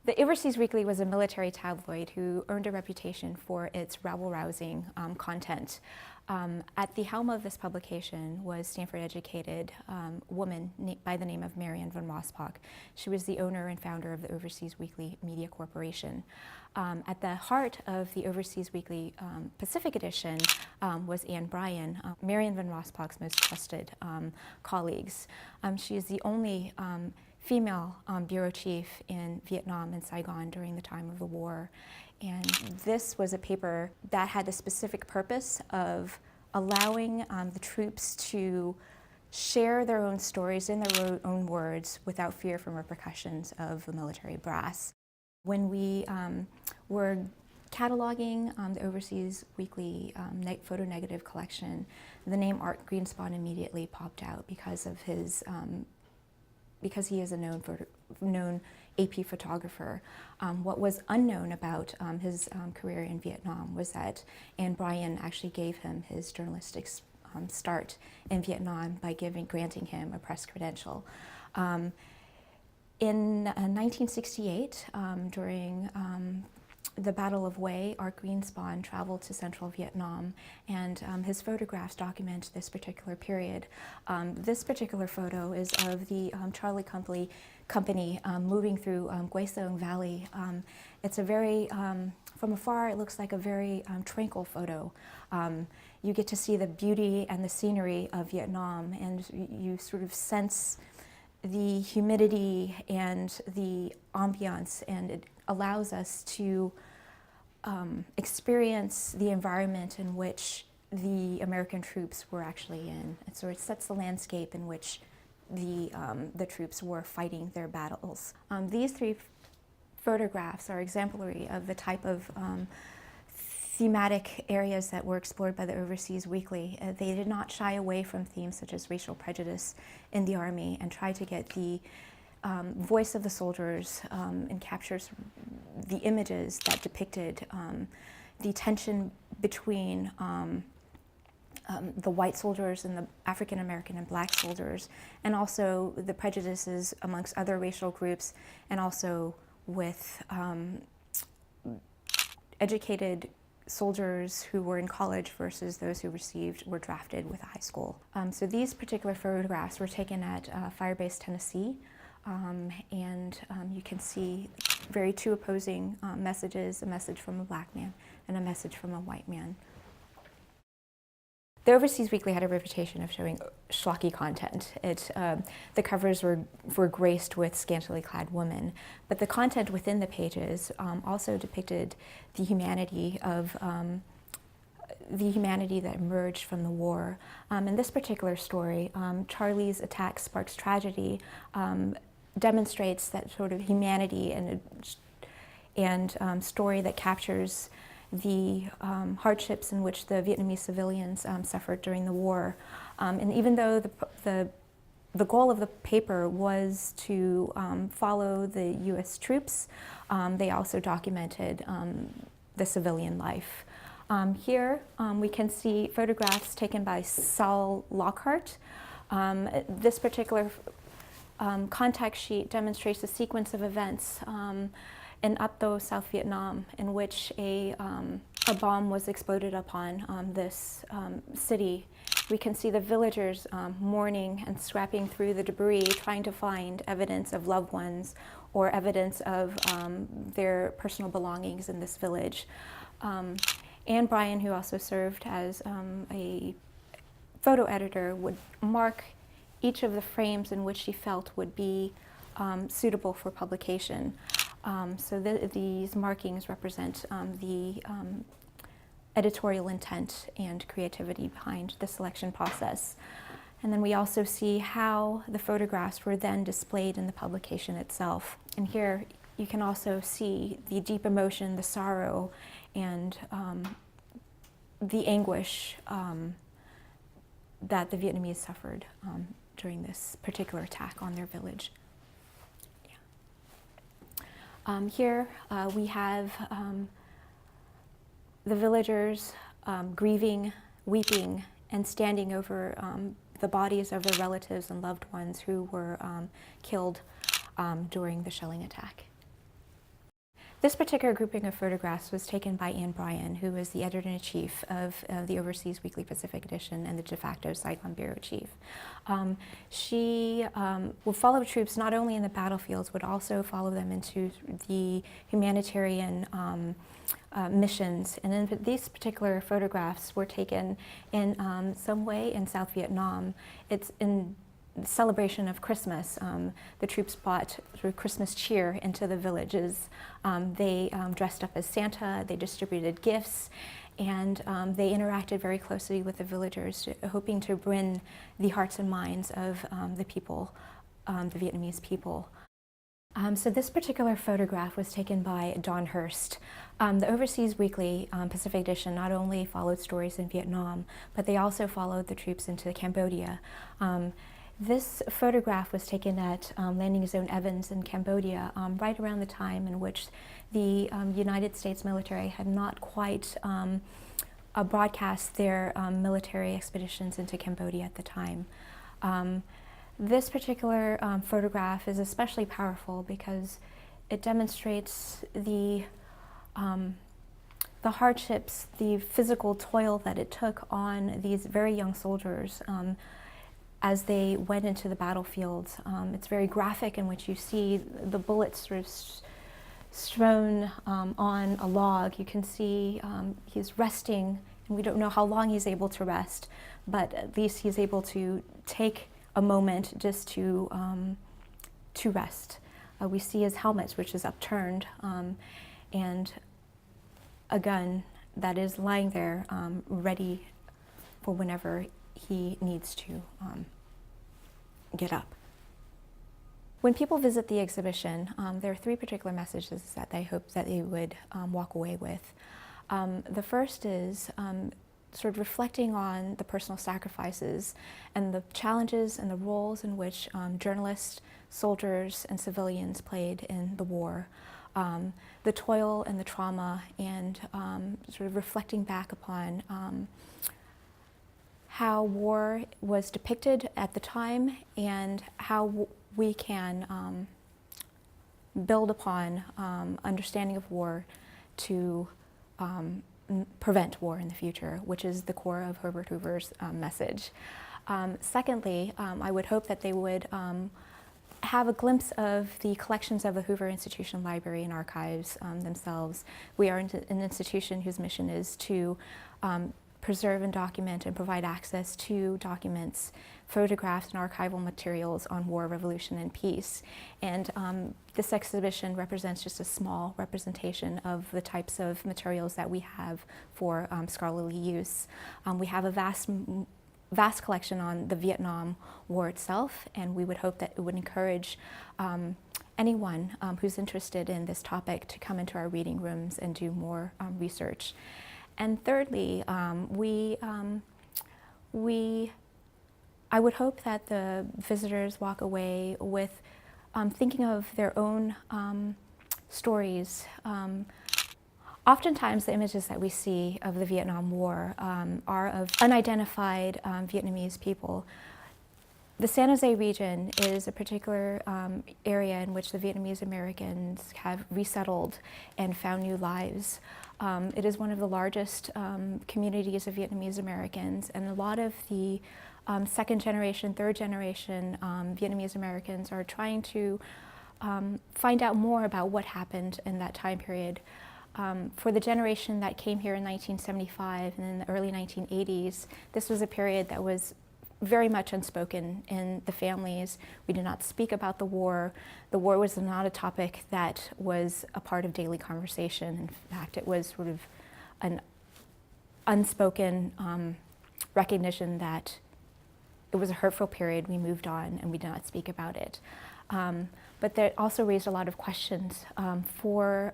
The Overseas Weekly was a military tabloid who earned a reputation for its rabble-rousing content. At the helm of this publication was Stanford-educated woman by the name of Marianne von Rossbach. She was the owner and founder of the Overseas Weekly Media Corporation. At the heart of the Overseas Weekly Pacific edition was Anne Bryan, Marianne von Rossbach's most trusted colleagues. She is the only female bureau chief in Vietnam and Saigon during the time of the war. And this was a paper that had the specific purpose of allowing the troops to share their own stories in their own words without fear from repercussions of the military brass. When we were cataloging the Overseas Weekly photo negative collection, the name Art Greenspon immediately popped out because of his because he is a known AP photographer. What was unknown about his career in Vietnam was that Anne Bryan actually gave him his journalistic start in Vietnam by granting him a press credential. In 1968, during the Battle of Hue, Art Greenspon traveled to central Vietnam, and his photographs document this particular period. This particular photo is of the Charlie Company moving through Goi Song Valley. It's a very, from afar, it looks like a very tranquil photo. You get to see the beauty and the scenery of Vietnam, and you sort of sense the humidity and the ambiance, and it allows us to experience the environment in which the American troops were actually in. And so it sets the landscape in which the troops were fighting their battles. These three photographs are exemplary of the type of thematic areas that were explored by the Overseas Weekly. They did not shy away from themes such as racial prejudice in the Army and try to get the voice of the soldiers and captures the images that depicted the tension between the white soldiers and the African American and black soldiers, and also the prejudices amongst other racial groups, and also with educated soldiers who were in college versus those who were drafted with a high school. So these particular photographs were taken at Firebase, Tennessee, and you can see two opposing messages, a message from a black man and a message from a white man. The Overseas Weekly had a reputation of showing schlocky content. The covers were graced with scantily clad women, but the content within the pages also depicted the humanity that emerged from the war. In this particular story, Charlie's attack sparks tragedy, demonstrates that sort of humanity and story that captures the hardships in which the Vietnamese civilians suffered during the war. And even though the goal of the paper was to follow the U.S. troops, they also documented the civilian life. Here we can see photographs taken by Saul Lockhart. This particular contact sheet demonstrates a sequence of events in Ap To, South Vietnam, in which a bomb was exploded upon this city. We can see the villagers mourning and scrapping through the debris, trying to find evidence of loved ones or evidence of their personal belongings in this village. Anne Bryan, who also served as a photo editor, would mark each of the frames in which she felt would be suitable for publication. So these markings represent the editorial intent and creativity behind the selection process. And then we also see how the photographs were then displayed in the publication itself. And here you can also see the deep emotion, the sorrow, and the anguish that the Vietnamese suffered during this particular attack on their village. Here we have the villagers grieving, weeping, and standing over the bodies of their relatives and loved ones who were killed during the shelling attack. This particular grouping of photographs was taken by Anne Bryan, who was the editor-in-chief of the Overseas Weekly Pacific Edition and the de facto Saigon bureau chief. She would follow troops not only in the battlefields, but also follow them into the humanitarian missions. And then these particular photographs were taken in some way in South Vietnam. It's in celebration of Christmas. The troops brought sort of Christmas cheer into the villages. They dressed up as Santa, they distributed gifts, and they interacted very closely with the villagers, hoping to win the hearts and minds of the people, the Vietnamese people. So this particular photograph was taken by Don Hurst. The Overseas Weekly Pacific Edition not only followed stories in Vietnam, but they also followed the troops into Cambodia. This photograph was taken at Landing Zone Evans in Cambodia, right around the time in which the United States military had not quite broadcast their military expeditions into Cambodia at the time. This particular photograph is especially powerful because it demonstrates the hardships, the physical toil that it took on these very young soldiers as they went into the battlefields. It's very graphic, in which you see the bullets sort of strewn on a log. You can see he's resting, and we don't know how long he's able to rest, but at least he's able to take a moment just to rest. We see his helmet, which is upturned, and a gun that is lying there ready for whenever he needs to get up. When people visit the exhibition, there are three particular messages that they hope that they would walk away with. The first is sort of reflecting on the personal sacrifices and the challenges and the roles in which journalists, soldiers, and civilians played in the war. The toil and the trauma, and sort of reflecting back upon how war was depicted at the time and how we can build upon understanding of war to prevent war in the future, which is the core of Herbert Hoover's message. Secondly, I would hope that they would have a glimpse of the collections of the Hoover Institution Library and Archives themselves. We are an institution whose mission is to preserve and document and provide access to documents, photographs, and archival materials on war, revolution, and peace. And this exhibition represents just a small representation of the types of materials that we have for scholarly use. We have a vast collection on the Vietnam War itself, and we would hope that it would encourage anyone who's interested in this topic to come into our reading rooms and do more research. And thirdly, I would hope that the visitors walk away with thinking of their own stories. Oftentimes, the images that we see of the Vietnam War are of unidentified Vietnamese people. The San Jose region is a particular area in which the Vietnamese Americans have resettled and found new lives. It is one of the largest communities of Vietnamese Americans, and a lot of the second generation, third generation Vietnamese Americans are trying to find out more about what happened in that time period. For the generation that came here in 1975 and in the early 1980s, this was a period that was very much unspoken in the families. We did not speak about the war. The war was not a topic that was a part of daily conversation. In fact, it was sort of an unspoken recognition that it was a hurtful period. We moved on and we did not speak about it. But that also raised a lot of questions for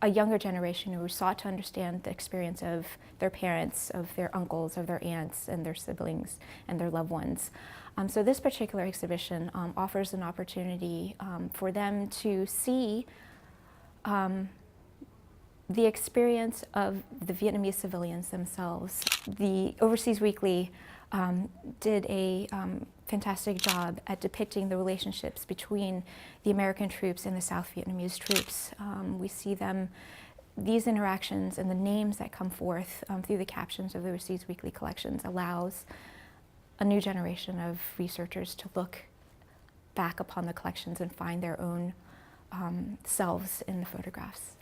a younger generation who sought to understand the experience of their parents, of their uncles, of their aunts, and their siblings, and their loved ones. So this particular exhibition offers an opportunity for them to see the experience of the Vietnamese civilians themselves. The Overseas Weekly did a fantastic job at depicting the relationships between the American troops and the South Vietnamese troops. We see these interactions and the names that come forth through the captions of the Overseas Weekly collections allows a new generation of researchers to look back upon the collections and find their own selves in the photographs.